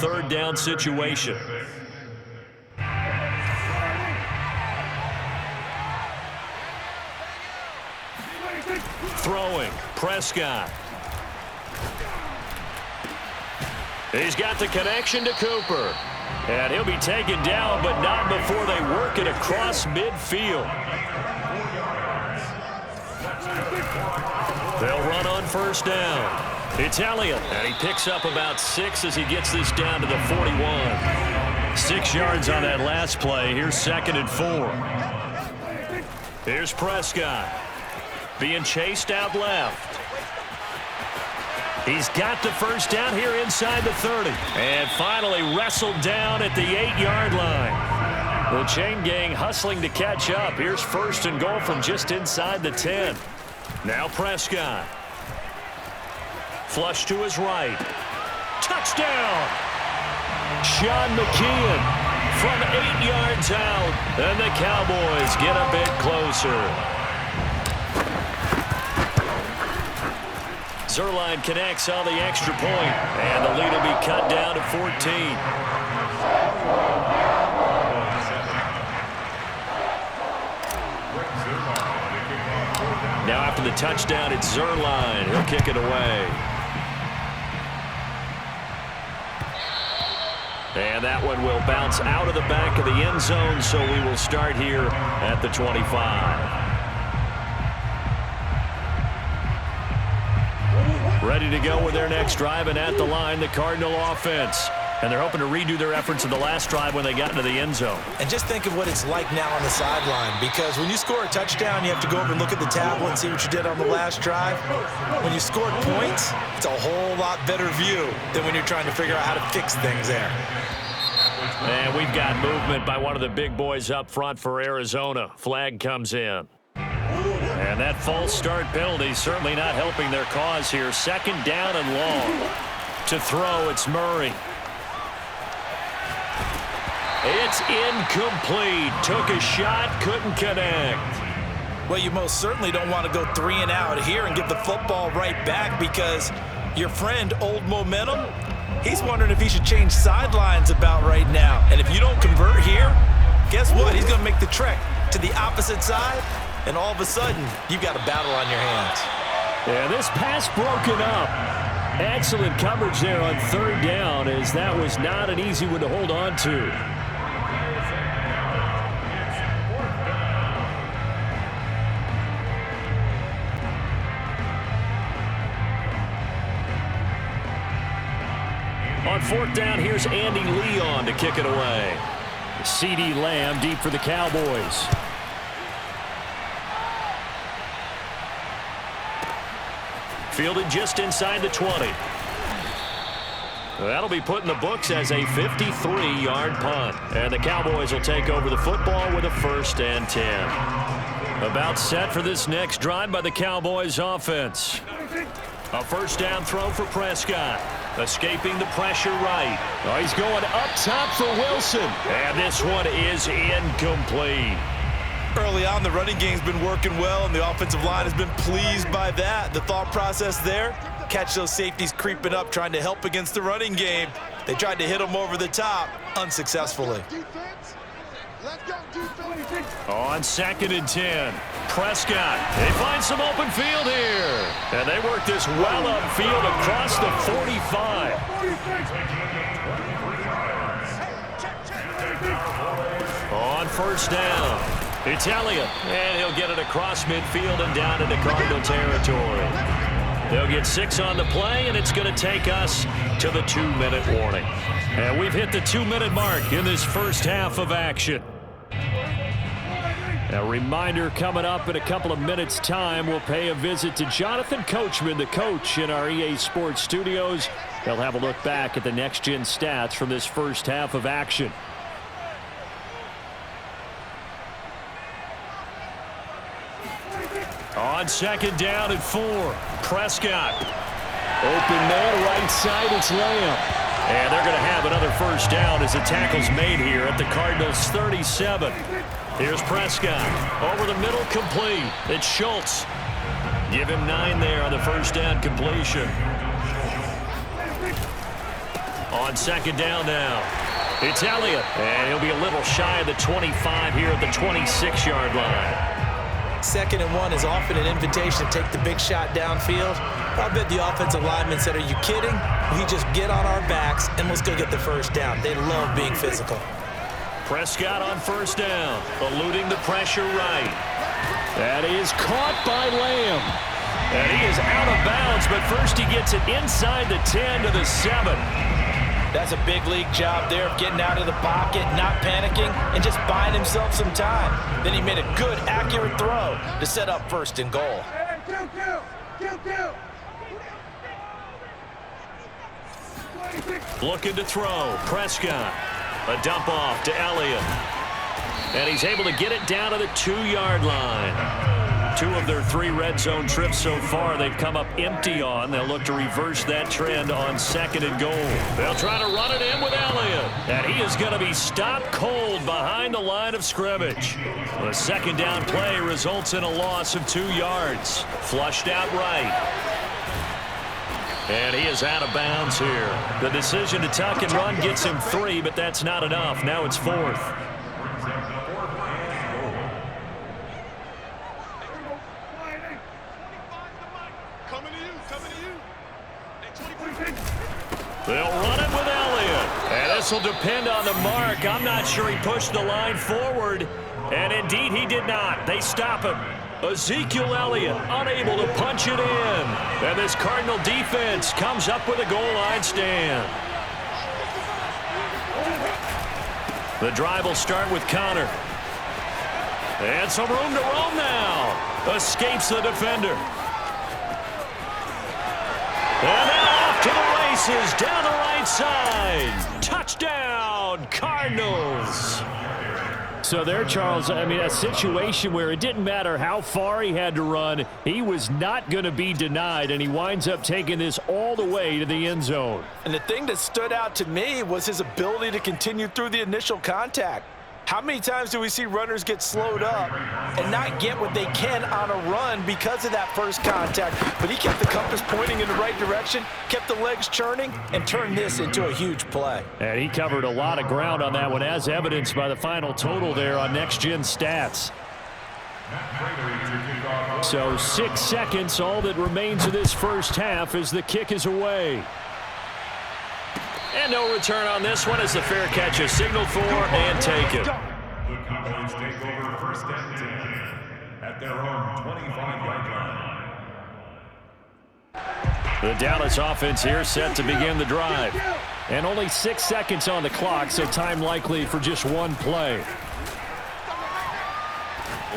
third down situation. Throwing, Prescott. He's got the connection to Cooper. And he'll be taken down, but not before they work it across midfield. They'll run on first down. Italian, and he picks up about 6 as he gets this down to the 41. 6 yards on that last play. Here's 2nd and 4. Here's Prescott. Being chased out left. He's got the first down here inside the 30. And finally wrestled down at the 8-yard line. The chain gang hustling to catch up. Here's 1st and goal from just inside the 10. Now Prescott. Flush to his right. Touchdown! Sean McKeon from 8 yards out. And the Cowboys get a bit closer. Zerline connects on the extra point, and the lead will be cut down to 14. Now after the touchdown, it's Zerline. He'll kick it away. And that one will bounce out of the back of the end zone, so we will start here at the 25. Ready to go with their next drive, and at the line, the Cardinal offense. And they're hoping to redo their efforts in the last drive when they got into the end zone. And just think of what it's like now on the sideline, because when you score a touchdown, you have to go over and look at the tablet and see what you did on the last drive. When you scored points, it's a whole lot better view than when you're trying to figure out how to fix things there. And we've got movement by one of the big boys up front for Arizona. Flag comes in. And that false start penalty certainly not helping their cause here. 2nd down and long. To throw, it's Murray. It's incomplete. Took a shot, couldn't connect. Well, you most certainly don't want to go 3 and out here and give the football right back, because your friend, Old Momentum, he's wondering if he should change sidelines about right now. And if you don't convert here, guess what? He's going to make the trek to the opposite side. And all of a sudden, you've got a battle on your hands. Yeah, this pass broken up. Excellent coverage there on 3rd down, as that was not an easy one to hold on to. On 4th down, here's Andy Leon to kick it away. CeeDee Lamb deep for the Cowboys. Fielded just inside the 20. That'll be put in the books as a 53-yard punt. And the Cowboys will take over the football with a 1st and 10. About set for this next drive by the Cowboys offense. A 1st down throw for Prescott. Escaping the pressure right. Oh, he's going up top for Wilson. And this one is incomplete. Early on, the running game's been working well, and the offensive line has been pleased by that. The thought process there, catch those safeties creeping up, trying to help against the running game. They tried to hit them over the top, unsuccessfully. On 2nd and 10, Prescott. They find some open field here. And they work this well upfield across the 45. On 1st down. Italian, and he'll get it across midfield and down into Cardinal territory. They'll get 6 on the play, and it's going to take us to the 2-minute warning. And we've hit the 2-minute mark in this first half of action. A reminder, coming up in a couple of minutes' time, we'll pay a visit to Jonathan Coachman, the coach in our EA Sports studios. He'll have a look back at the next-gen stats from this first half of action. On 2nd down and 4, Prescott. Open man, right side, it's Lamb. And they're going to have another 1st down as the tackle's made here at the Cardinals' 37. Here's Prescott. Over the middle, complete. It's Schultz. Give him 9 there on the 1st down completion. On second down now, it's Elliott, and he'll be a little shy of the 25 here at the 26-yard line. 2nd and 1 is often an invitation to take the big shot downfield. I bet the offensive linemen said, are you kidding? We just get on our backs and let's go get the first down. They love being physical. Prescott on first down, eluding the pressure right. That is caught by Lamb. And he is out of bounds, but first he gets it inside the 10 to the 7. That's a big league job there of getting out of the pocket, not panicking, and just buying himself some time. Then he made a good, accurate throw to set up 1st and goal. Looking to throw. Prescott. A dump off to Elliott. And he's able to get it down to the 2-yard line. 2 of their 3 red zone trips so far they've come up empty on. They'll look to reverse that trend on 2nd and goal. They'll try to run it in with Elliott. And he is going to be stopped cold behind the line of scrimmage. The 2nd down play results in a loss of 2 yards. Flushed out right. And he is out of bounds here. The decision to tuck and run gets him 3, but that's not enough. Now it's 4th. They'll run it with Elliott. And this will depend on the mark. I'm not sure he pushed the line forward. And indeed he did not. They stop him. Ezekiel Elliott unable to punch it in. And this Cardinal defense comes up with a goal line stand. The drive will start with Connor. And some room to roam now. Escapes the defender. And now off to the races down the right side. Touchdown, Cardinals. So there, Charles, I mean, a situation where it didn't matter how far he had to run, he was not going to be denied, and he winds up taking this all the way to the end zone. And the thing that stood out to me was his ability to continue through the initial contact. How many times do we see runners get slowed up and not get what they can on a run because of that first contact? But he kept the compass pointing in the right direction, kept the legs churning, and turned this into a huge play. And he covered a lot of ground on that one, as evidenced by the final total there on Next Gen Stats. So 6 seconds, all that remains of this first half as the kick is away. And no return on this one as the fair catch is signaled for and taken. The Cowboys take over 1st and 10 at their own 25-yard line. The Dallas offense here set to begin the drive. And only 6 seconds on the clock, so time likely for just one play.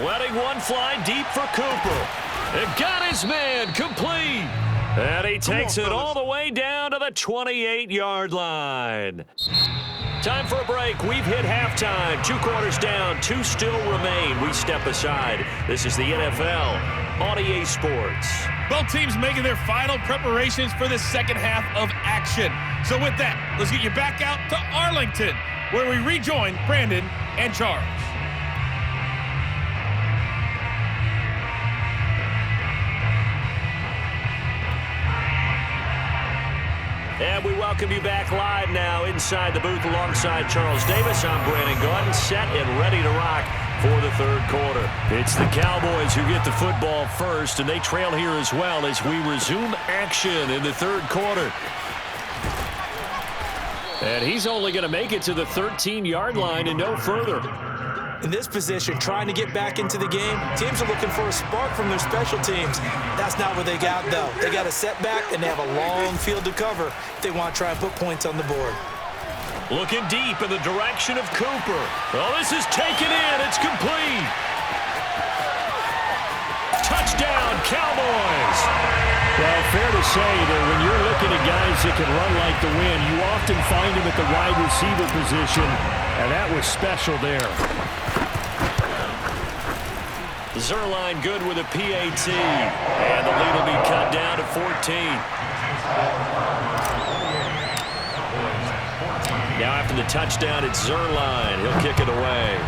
Letting one fly deep for Cooper. And got his man complete. And he takes it all the way down to the 28-yard line. Time for a break. We've hit halftime. 2 quarters down, 2 still remain. We step aside. This is the NFL on EA Sports. Both teams making their final preparations for the second half of action. So with that, let's get you back out to Arlington, where we rejoin Brandon and Charles. And we welcome you back live now inside the booth alongside Charles Davis. I'm Brandon Gaudin, set and ready to rock for the 3rd quarter. It's the Cowboys who get the football first, and they trail here as well as we resume action in the 3rd quarter. And he's only going to make it to the 13-yard line and no further. In this position, trying to get back into the game, teams are looking for a spark from their special teams. That's not what they got, though. They got a setback, and they have a long field to cover if they want to try and put points on the board. Looking deep in the direction of Cooper. Oh, this is taken in. It's complete. Touchdown, Cowboys. Well, fair to say that when you're looking at guys that can run like the wind, you often find them at the wide receiver position, and that was special there. Zerline good with a PAT. And the lead will be cut down to 14. Now after the touchdown, it's Zerline. He'll kick it away.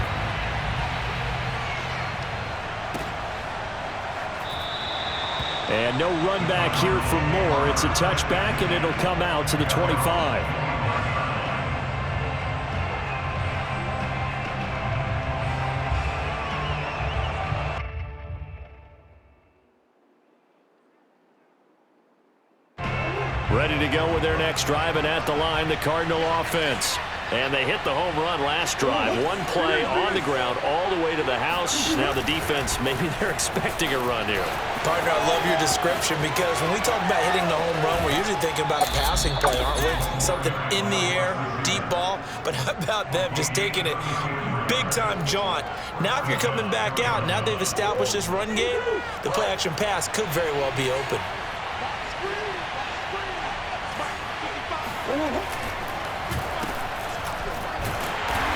And no run back here for Moore. It's a touchback, and it'll come out to the 25. Ready to go with their next drive, and at the line, the Cardinal offense. And they hit the home run last drive. One play on the ground all the way to the house. Now the defense, maybe they're expecting a run here. Partner, I love your description because when we talk about hitting the home run, we're usually thinking about a passing play, aren't we? Something in the air, deep ball. But how about them just taking it big-time jaunt? Now if you're coming back out, now they've established this run game, the play-action pass could very well be open.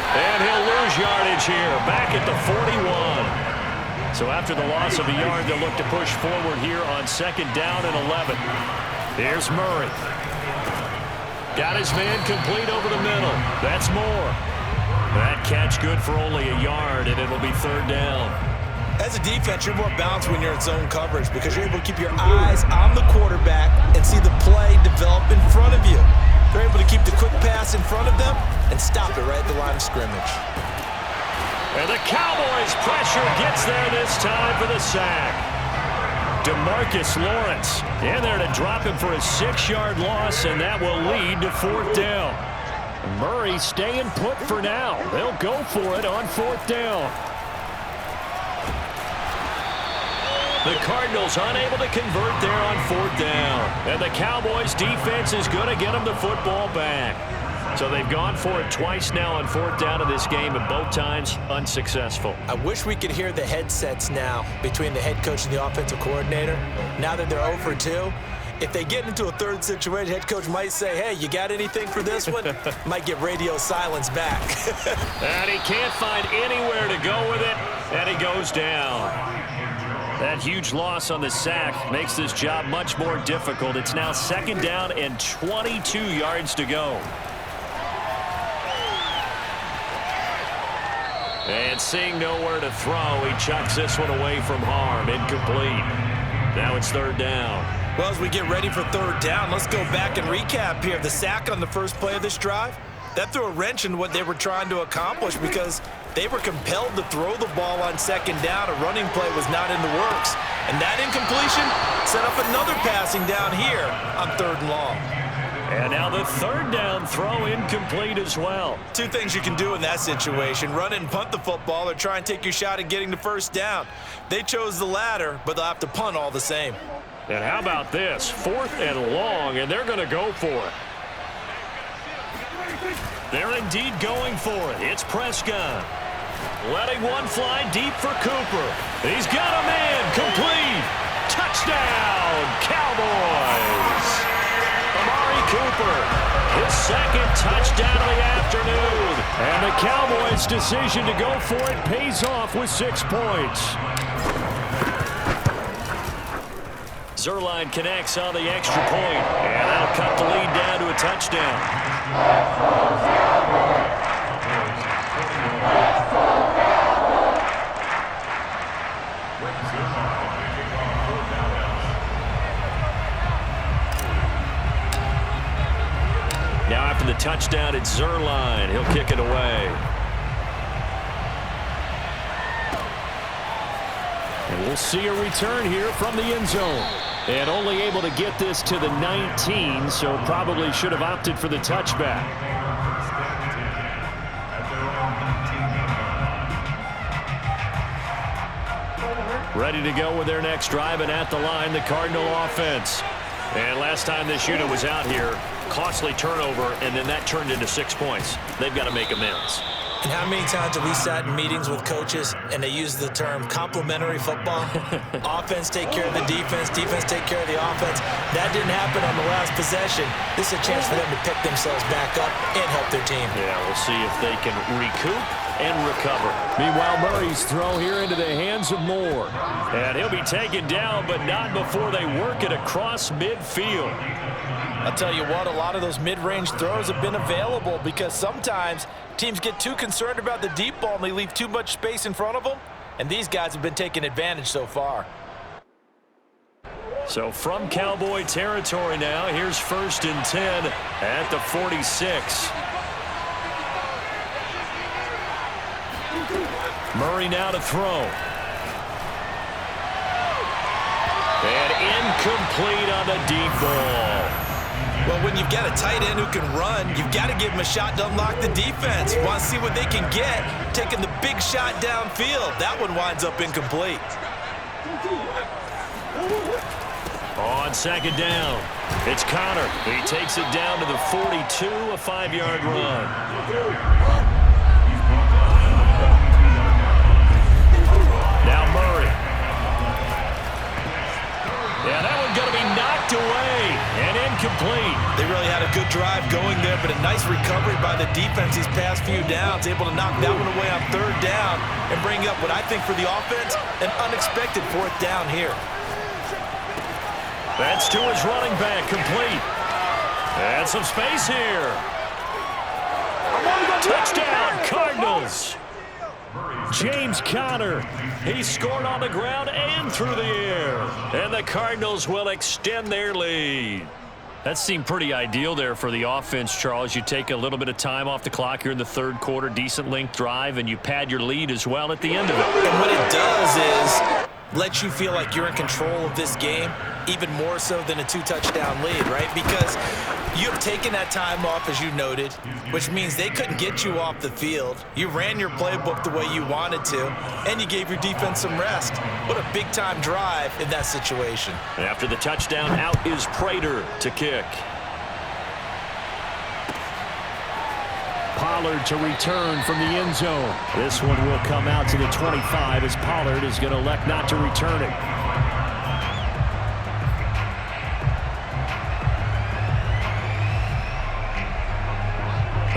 And he'll lose yardage here, back at the 41. So after the loss of a yard, they'll look to push forward here on 2nd down and 11. Here's Murray. Got his man complete over the middle. That's Moore. That catch good for only a yard, and it'll be 3rd down. As a defense, you're more balanced when you're in zone coverage because you're able to keep your eyes on the quarterback and see the play develop in front of you. They're able to keep the quick pass in front of them and stop it right at the line of scrimmage. And the Cowboys' pressure gets there this time for the sack. DeMarcus Lawrence in there to drop him for a 6-yard loss, and that will lead to 4th down. Murray staying put for now. They'll go for it on 4th down. The Cardinals unable to convert there on 4th down. And the Cowboys defense is going to get them the football back. So they've gone for it twice now on 4th down in this game, and both times unsuccessful. I wish we could hear the headsets now between the head coach and the offensive coordinator. Now that they're 0 for 2, if they get into a third situation, head coach might say, hey, you got anything for this one? Might get radio silence back. And he can't find anywhere to go with it, and he goes down. That huge loss on the sack makes this job much more difficult. It's now 2nd down and 22 yards to go. And seeing nowhere to throw, he chucks this one away from harm. Incomplete. Now it's 3rd down. Well, as we get ready for 3rd down, let's go back and recap here. The sack on the first play of this drive, that threw a wrench in what they were trying to accomplish because they were compelled to throw the ball on 2nd down. A running play was not in the works. And that incompletion set up another passing down here on 3rd and long. And now the 3rd down throw incomplete as well. Two things you can do in that situation: run it and punt the football, or try and take your shot at getting the 1st down. They chose the latter, but they'll have to punt all the same. And how about this? 4th and long, and they're going to go for it. They're indeed going for it. It's Prescott. Letting one fly deep for Cooper. He's got a man. Complete. Touchdown, Cowboys. Amari Cooper, his 2nd touchdown of the afternoon. And the Cowboys' decision to go for it pays off with 6 points. Zerline connects on the extra point, and that'll cut the lead down to a touchdown. Now after the touchdown, it's Zerline. He'll kick it away. And we'll see a return here from the end zone. And only able to get this to the 19, so probably should have opted for the touchback. Ready to go with their next drive, and at the line, the Cardinal offense. And last time this unit was out here, costly turnover, and then that turned into 6 points. They've got to make amends. And how many times have we sat in meetings with coaches and they use the term complementary football? Offense take care of the defense, defense take care of the offense. That didn't happen on the last possession. This is a chance for them to pick themselves back up and help their team. Yeah, we'll see if they can recoup and recover. Meanwhile, Murray's throw here into the hands of Moore. And he'll be taken down, but not before they work it across midfield. I'll tell you what, a lot of those mid-range throws have been available because sometimes teams get too concerned about the deep ball and they leave too much space in front of them, and these guys have been taking advantage so far. So from Cowboy territory now, here's 1st and 10 at the 46. Murray now to throw. And incomplete on the deep ball. Well, when you've got a tight end who can run, you've got to give him a shot to unlock the defense. Want to see what they can get, taking the big shot downfield. That one winds up incomplete. On second down, it's Connor. He takes it down to the 42, a 5-yard run. Now Murray. Yeah, that one's going to be knocked away and incomplete. They really had a good drive going there, but a nice recovery by the defense these past few downs, able to knock that one away on third down and bring up what I think for the offense, an unexpected fourth down here. That's to his running back, complete. And some space here. Touchdown, Cardinals. James Conner, he scored on the ground and through the air. And the Cardinals will extend their lead. That seemed pretty ideal there for the offense, Charles. You take a little bit of time off the clock here in the third quarter, decent length drive, and you pad your lead as well at the end of it. And what it does is let you feel like you're in control of this game, even more so than a 2-touchdown lead, right? Because you have taken that time off, as you noted, which means they couldn't get you off the field. You ran your playbook the way you wanted to, and you gave your defense some rest. What a big-time drive in that situation. After the touchdown, out is Prater to kick. Pollard to return from the end zone. This one will come out to the 25 as Pollard is going to elect not to return it.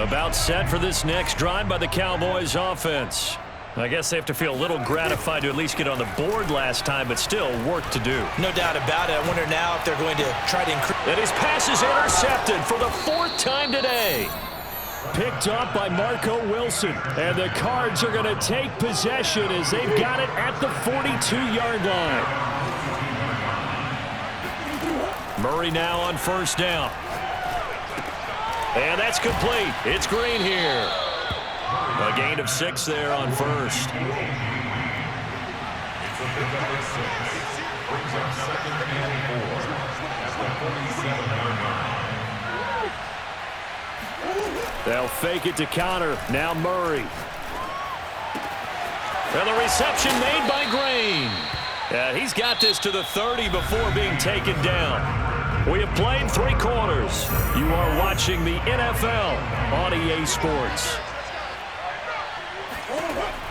About set for this next drive by the Cowboys offense. I guess they have to feel a little gratified to at least get on the board last time, but still work to do. No doubt about it. I wonder now if they're going to try to increase. And his pass is intercepted for the 4th time today. Picked up by Marco Wilson. And the Cards are going to take possession as they've got it at the 42-yard line. Murray now on first down. And that's complete. It's Green here. A gain of 6 there on first. It's a pickup of 6. Brings up 2nd and 4 at the 47-yard line. They'll fake it to Connor. Now Murray. And the reception made by Green. He's got this to the 30 before being taken down. We have played 3 quarters. You are watching the NFL on EA Sports.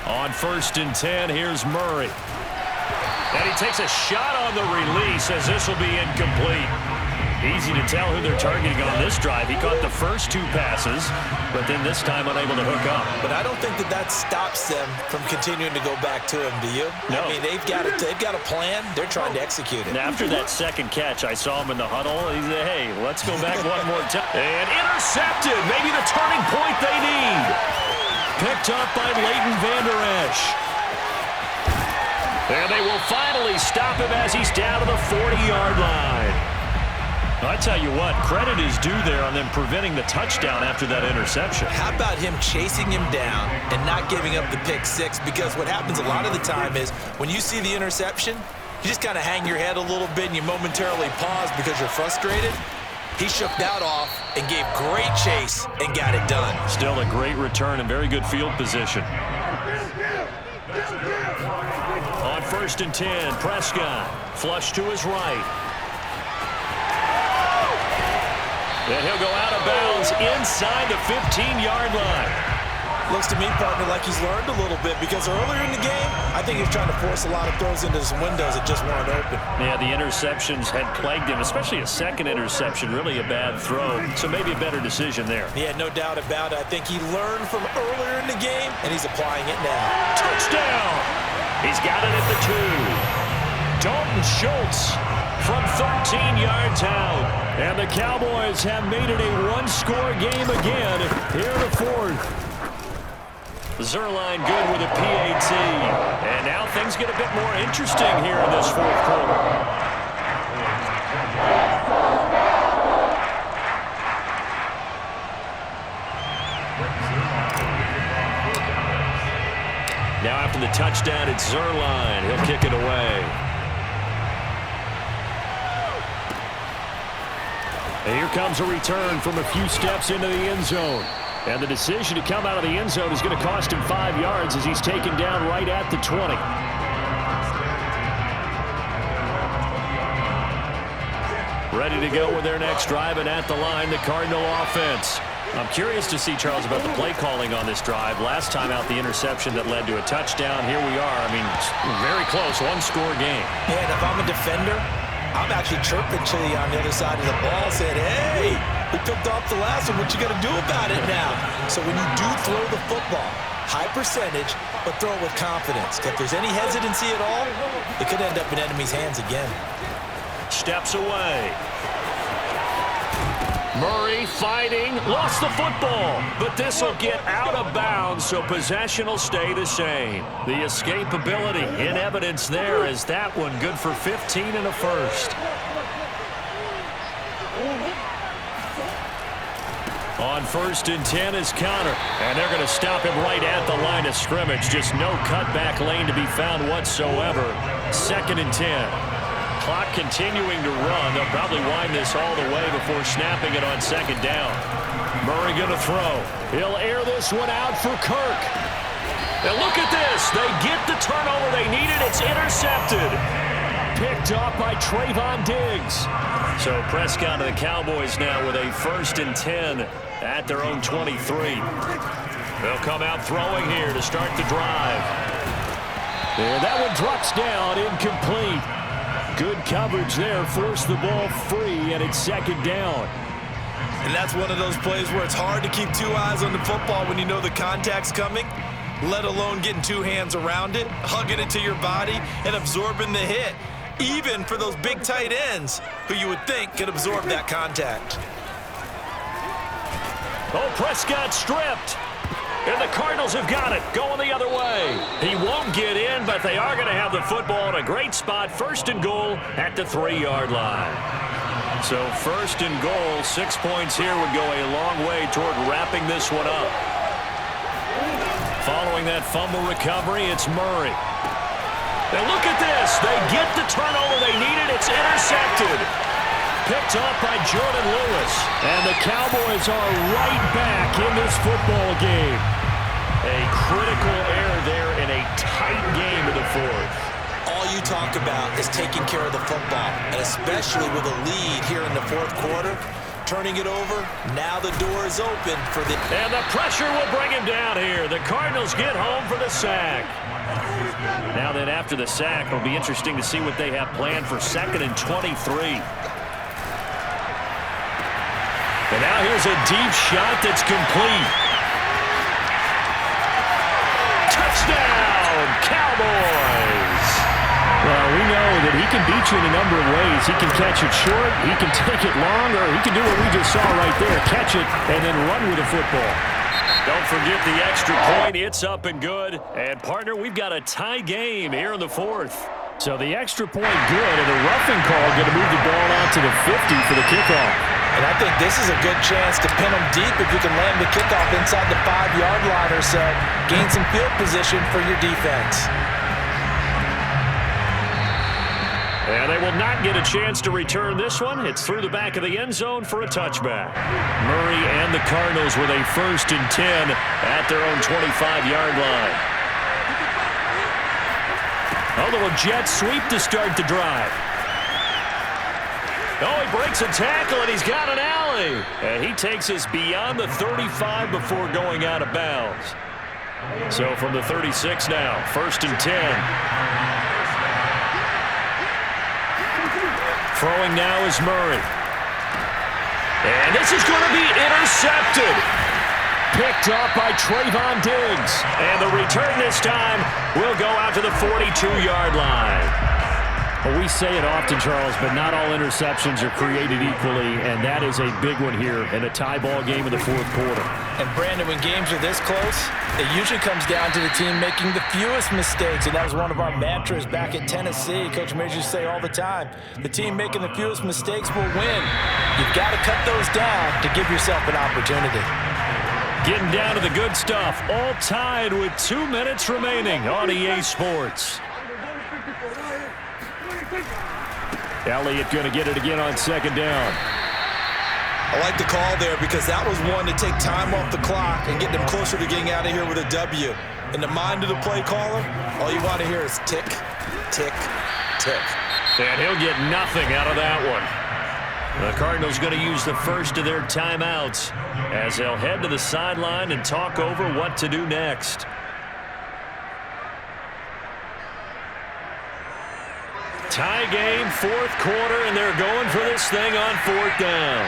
On 1st and 10, here's Murray. And he takes a shot on the release as this will be incomplete. Easy to tell who they're targeting on this drive. He caught the first 2 passes, but then this time unable to hook up. But I don't think that stops them from continuing to go back to him, do you? No. I mean, they've got a plan. They're trying to execute it. And after that second catch, I saw him in the huddle. He said, hey, let's go back one more time. And intercepted. Maybe the turning point they need. Picked up by Leighton Vander Esch. And they will finally stop him as he's down to the 40-yard line. I tell you what, credit is due there on them preventing the touchdown after that interception. How about him chasing him down and not giving up the pick 6? Because what happens a lot of the time is when you see the interception, you just kind of hang your head a little bit and you momentarily pause because you're frustrated. He shook that off and gave great chase and got it done. Still a great return and very good field position. On 1st and 10, Prescott flush to his right. And he'll go out of bounds inside the 15-yard line. Looks to me, partner, like he's learned a little bit because earlier in the game, I think he was trying to force a lot of throws into some windows that just weren't open. Yeah, the interceptions had plagued him, especially a second interception, really a bad throw. So maybe a better decision there. Yeah, no doubt about it. I think he learned from earlier in the game, and he's applying it now. Touchdown! He's got it at the 2. Dalton Schultz from 13 yards out. And the Cowboys have made it a one-score game again here in the 4th. Zerline good with a PAT. And now things get a bit more interesting here in this 4th quarter. Now after the touchdown, it's Zerline. He'll kick it away. And here comes a return from a few steps into the end zone. And the decision to come out of the end zone is going to cost him 5 yards as he's taken down right at the 20. Ready to go with their next drive, and at the line, the Cardinal offense. I'm curious to see, Charles, about the play calling on this drive. Last time out, the interception that led to a touchdown. Here we are. I mean, very close, one-score game. Yeah, and if I'm a defender, I'm actually chirping Chili on the other side of the ball, saying, hey, we picked off the last one. What you going to do about it now? So when you do throw the football, high percentage, but throw it with confidence. If there's any hesitancy at all, it could end up in enemy's hands again. Steps away. Murray fighting, lost the football, but this will get out of bounds, so possession will stay the same. The escapability in evidence there as that one good for 15 and a first. On 1st and 10 is Connor, and they're going to stop him right at the line of scrimmage. Just no cutback lane to be found whatsoever. 2nd and 10. Clock continuing to run. They'll probably wind this all the way before snapping it on 2nd down. Murray going to throw. He'll air this one out for Kirk. And look at this. They get the turnover they needed. It's intercepted. Picked off by Trayvon Diggs. So Prescott and the Cowboys now with a 1st and 10 at their own 23. They'll come out throwing here to start the drive. And that one drops down, incomplete. Good coverage there, forced the ball free, and it's 2nd down. And that's one of those plays where it's hard to keep 2 eyes on the football when you know the contact's coming, let alone getting 2 hands around it, hugging it to your body, and absorbing the hit, even for those big tight ends who you would think could absorb that contact. Oh, Prescott stripped. And the Cardinals have got it, going the other way. He won't get in, but they are going to have the football in a great spot. 1st and goal at the 3-yard line. So 1st and goal, 6 points here would go a long way toward wrapping this one up. Following that fumble recovery, it's Murray. Now look at this. They get the turnover they needed. It's intercepted. Picked off by Jordan Lewis. And the Cowboys are right back in this football game. A critical error there in a tight game in the 4th. All you talk about is taking care of the football, and especially with a lead here in the 4th quarter. Turning it over, now the door is open for the... And the pressure will bring him down here. The Cardinals get home for the sack. Now then, after the sack, it'll be interesting to see what they have planned for 2nd and 23. And now here's a deep shot that's complete. Touchdown, Cowboys! Well, we know that he can beat you in a number of ways. He can catch it short, he can take it long, or he can do what we just saw right there, catch it and then run with the football. Don't forget the extra point. It's up and good. And, partner, we've got a tie game here in the 4th. So the extra point good, and the roughing call going to move the ball out to the 50 for the kickoff. And I think this is a good chance to pin them deep if you can land the kickoff inside the 5-yard line or so. Gain some field position for your defense. And they will not get a chance to return this one. It's through the back of the end zone for a touchback. Murray and the Cardinals with a 1st and 10 at their own 25-yard line. A little jet sweep to start the drive. Oh, he breaks a tackle, and he's got an alley. And he takes us beyond the 35 before going out of bounds. So from the 36 now, 1st and 10. Throwing now is Murray. And this is going to be intercepted. Picked off by Trayvon Diggs. And the return this time will go out to the 42-yard line. Well, we say it often, Charles, but not all interceptions are created equally, and that is a big one here in a tie ball game in the 4th quarter. And, Brandon, when games are this close, it usually comes down to the team making the fewest mistakes, and that was one of our mantras back at Tennessee. Coach Major used to say all the time, the team making the fewest mistakes will win. You've got to cut those down to give yourself an opportunity. Getting down to the good stuff, all tied with 2 minutes remaining on EA Sports. Elliott going to get it again on 2nd down. I like the call there because that was one to take time off the clock and get them closer to getting out of here with a W. In the mind of the play caller, all you want to hear is tick, tick, tick. And he'll get nothing out of that one. The Cardinals going to use the first of their timeouts as they'll head to the sideline and talk over what to do next. Tie game, fourth quarter, and they're going for this thing on fourth down.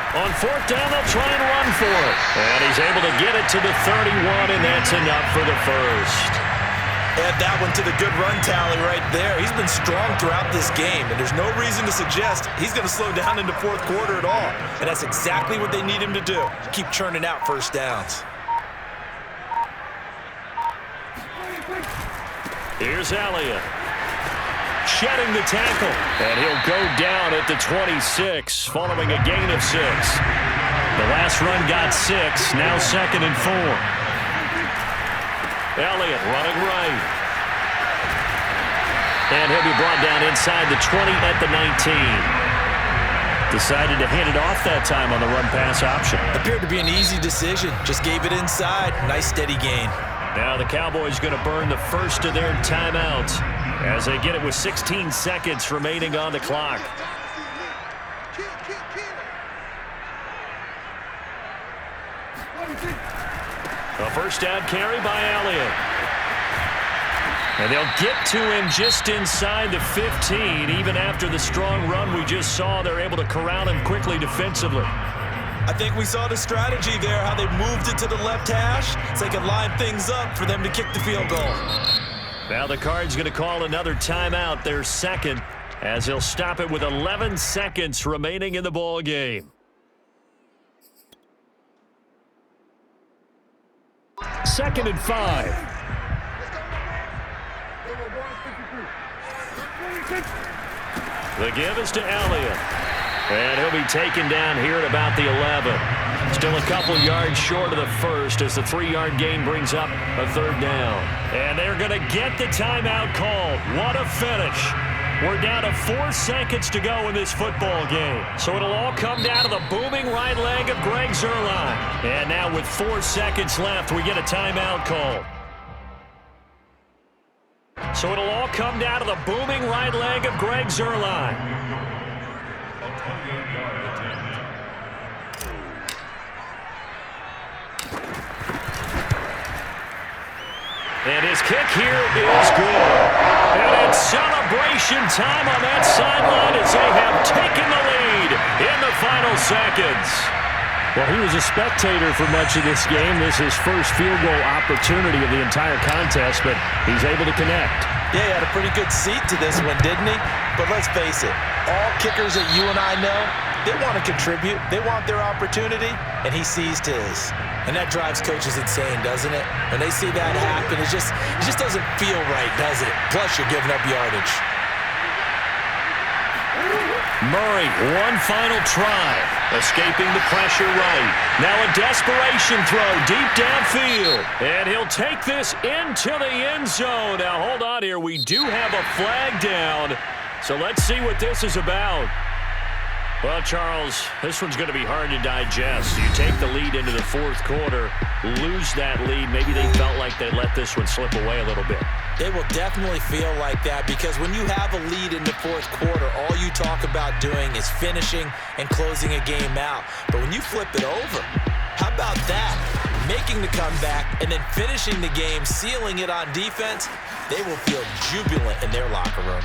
On fourth down, they'll try and run for it. And he's able to get it to the 31, and that's enough for the first. Add that one to the good run tally right there. He's been strong throughout this game, and there's no reason to suggest he's going to slow down in the fourth quarter at all. And that's exactly what they need him to do. Keep churning out first downs. Here's Elliott. Shedding the tackle. And he'll go down at the 26, following a gain of 6. The last run got 6, now 2nd and 4. Elliott running right. And he'll be brought down inside the 20 at the 19. Decided to hand it off that time on the run-pass option. Appeared to be an easy decision. Just gave it inside. Nice steady gain. Now the Cowboys going to burn the first of their timeouts as they get it with 16 seconds remaining on the clock. A first down carry by Elliott. And they'll get to him just inside the 15. Even after the strong run we just saw, they're able to corral him quickly defensively. I think we saw the strategy there, how they moved it to the left hash so they could line things up for them to kick the field goal. Now the Cards going to call another timeout, their second, as he'll stop it with 11 seconds remaining in the ball game. Second and 5. The give is to Elliott. And he'll be taken down here at about the 11. Still a couple yards short of the first as the 3-yard gain brings up a third down. And they're going to get the timeout called. What a finish. We're down to 4 seconds to go in this football game. So it'll all come down to the booming right leg of Greg Zuerlein. And now with 4 seconds left, we get a timeout call. So it'll all come down to the booming right leg of Greg Zuerlein. And his kick here is good. And it's celebration time on that sideline as they have taken the lead in the final seconds. Well, he was a spectator for much of this game. This is his first field goal opportunity of the entire contest, but he's able to connect. Yeah, he had a pretty good seat to this one, didn't he? But let's face it, all kickers that you and I know, they want to contribute. They want their opportunity, and he seized his. And that drives coaches insane, doesn't it? When they see that happen, it just doesn't feel right, does it? Plus, you're giving up yardage. Murray, one final try. Escaping the pressure right. Now a desperation throw deep downfield. And he'll take this into the end zone. Now, hold on here. We do have a flag down. So let's see what this is about. Well, Charles, this one's going to be hard to digest. You take the lead into the fourth quarter, lose that lead. Maybe they felt like they let this one slip away a little bit. They will definitely feel like that because when you have a lead in the fourth quarter, all you talk about doing is finishing and closing a game out. But when you flip it over, how about that? Making the comeback and then finishing the game, sealing it on defense, they will feel jubilant in their locker room.